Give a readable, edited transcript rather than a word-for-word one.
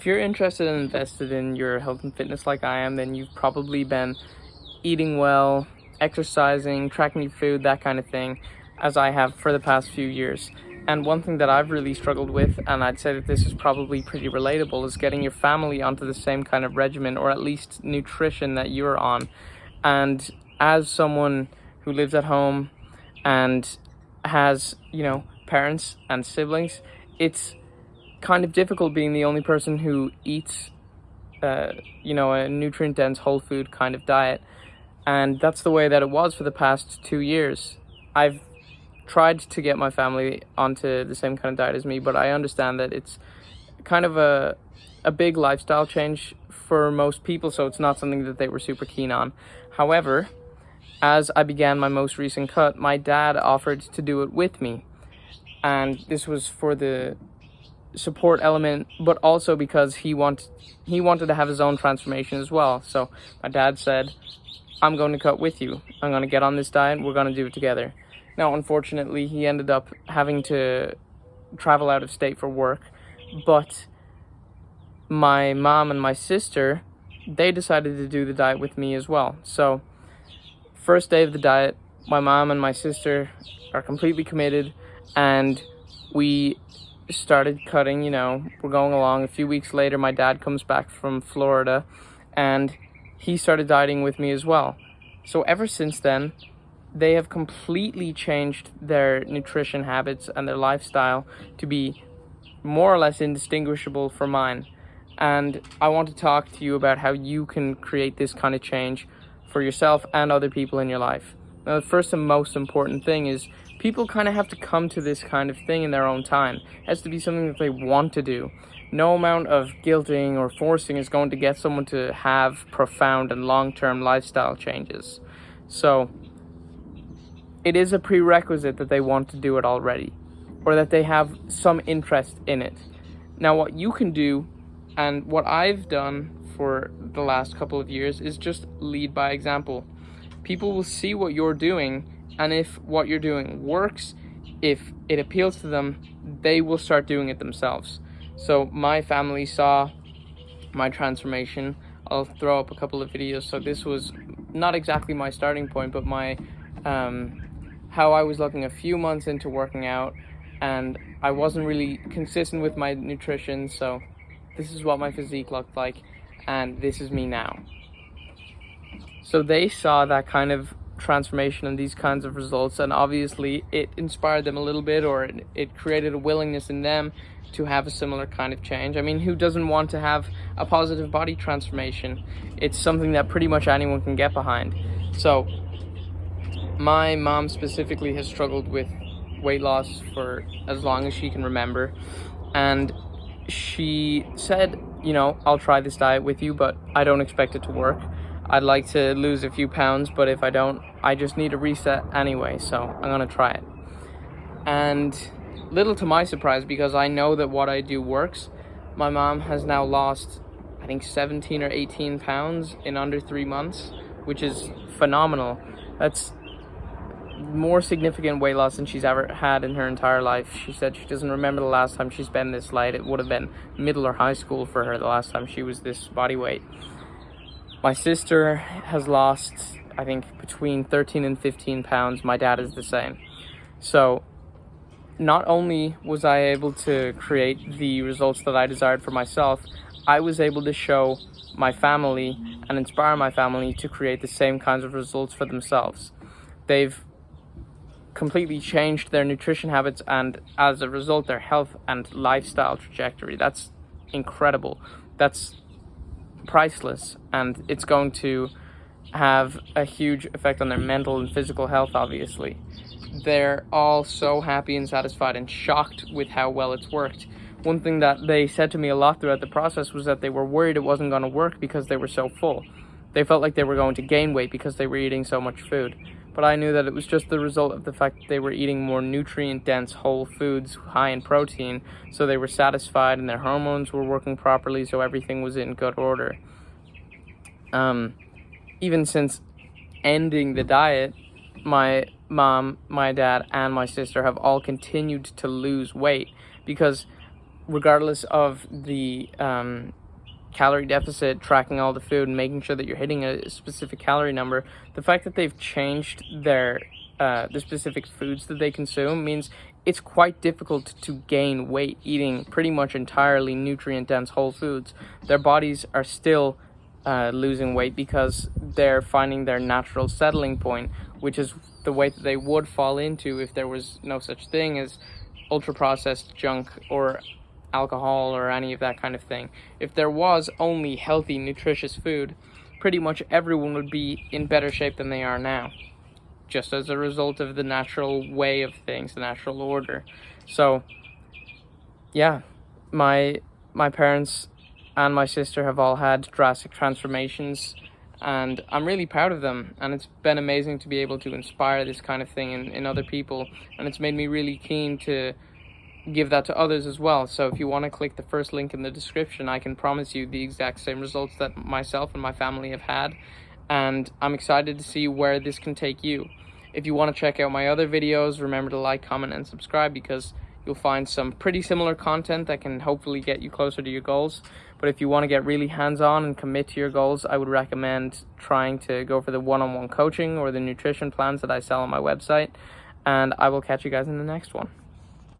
if you're interested and invested in your health and fitness like I am, then you've probably been eating well, exercising, tracking your food, that kind of thing, as I have for the past few years. And one thing that I've really struggled with, and I'd say that this is probably pretty relatable, is getting your family onto the same kind of regimen, or at least nutrition that you're on. And as someone who lives at home and has, parents and siblings, it's kind of difficult being the only person who eats, a nutrient-dense whole food kind of diet. And that's the way that it was for the past 2 years. I've tried to get my family onto the same kind of diet as me, but I understand that it's kind of a big lifestyle change for most people, so it's not something that they were super keen on. However, as I began my most recent cut, my dad offered to do it with me. And this was for the support element, but also because he wanted to have his own transformation as well. So my dad said, I'm going to cut with you. I'm going to get on this diet. We're going to do it together. Now, unfortunately, he ended up having to travel out of state for work, but my mom and my sister, they decided to do the diet with me as well. So, first day of the diet, my mom and my sister are completely committed, and we started cutting, we're going along. A few weeks later, my dad comes back from Florida, and he started dieting with me as well. So ever since then, they have completely changed their nutrition habits and their lifestyle to be more or less indistinguishable from mine. And I want to talk to you about how you can create this kind of change for yourself and other people in your life. Now, the first and most important thing is people kind of have to come to this kind of thing in their own time. It has to be something that they want to do. No amount of guilting or forcing is going to get someone to have profound and long-term lifestyle changes. So it is a prerequisite that they want to do it already, or that they have some interest in it. Now, what you can do, and what I've done for the last couple of years, is just lead by example. People will see what you're doing, and if what you're doing works, if it appeals to them, they will start doing it themselves. So my family saw my transformation. I'll throw up a couple of videos. So this was not exactly my starting point, but my how I was looking a few months into working out, and I wasn't really consistent with my nutrition. So this is what my physique looked like, and this is me now. So they saw that kind of transformation and these kinds of results, and obviously it inspired them a little bit, or it created a willingness in them to have a similar kind of change. I mean, who doesn't want to have a positive body transformation? It's something that pretty much anyone can get behind. So my mom specifically has struggled with weight loss for as long as she can remember, and she said, I'll try this diet with you, but I don't expect it to work. I'd like to lose a few pounds, but if I don't, I just need a reset anyway, so I'm gonna try it. And little to my surprise, because I know that what I do works, my mom has now lost, I think, 17 or 18 pounds in under 3 months, which is phenomenal. That's more significant weight loss than she's ever had in her entire life. She said she doesn't remember the last time she's been this light. It would have been middle or high school for her the last time she was this body weight. My sister has lost, I think, between 13 and 15 pounds. My dad is the same. So not only was I able to create the results that I desired for myself, I was able to show my family and inspire my family to create the same kinds of results for themselves. They've completely changed their nutrition habits, and as a result, their health and lifestyle trajectory. That's incredible. That's priceless, and it's going to have a huge effect on their mental and physical health, obviously. They're all so happy and satisfied and shocked with how well it's worked. One thing that they said to me a lot throughout the process was that they were worried it wasn't going to work because they were so full. They felt like they were going to gain weight because they were eating so much food. But I knew that it was just the result of the fact that they were eating more nutrient-dense whole foods high in protein, so they were satisfied and their hormones were working properly, so everything was in good order. Even since ending the diet, my mom, my dad, and my sister have all continued to lose weight, because regardless of the calorie deficit, tracking all the food and making sure that you're hitting a specific calorie number, the fact that they've changed their the specific foods that they consume means it's quite difficult to gain weight eating pretty much entirely nutrient dense whole foods. Their bodies are still losing weight because they're finding their natural settling point, which is the weight that they would fall into if there was no such thing as ultra processed junk or alcohol or any of that kind of thing. If there was only healthy, nutritious food, pretty much everyone would be in better shape than they are now, just as a result of the natural way of things, the natural order. So, yeah, my parents and my sister have all had drastic transformations, and I'm really proud of them. And it's been amazing to be able to inspire this kind of thing in other people, and it's made me really keen to give that to others as well. So if you want to click the first link in the description, I can promise you the exact same results that myself and my family have had, and I'm excited to see where this can take you. If you want to check out my other videos, remember to like, comment, and subscribe, because you'll find some pretty similar content that can hopefully get you closer to your goals. But if you want to get really hands-on and commit to your goals, I would recommend trying to go for the one-on-one coaching or the nutrition plans that I sell on my website. And I will catch you guys in the next one.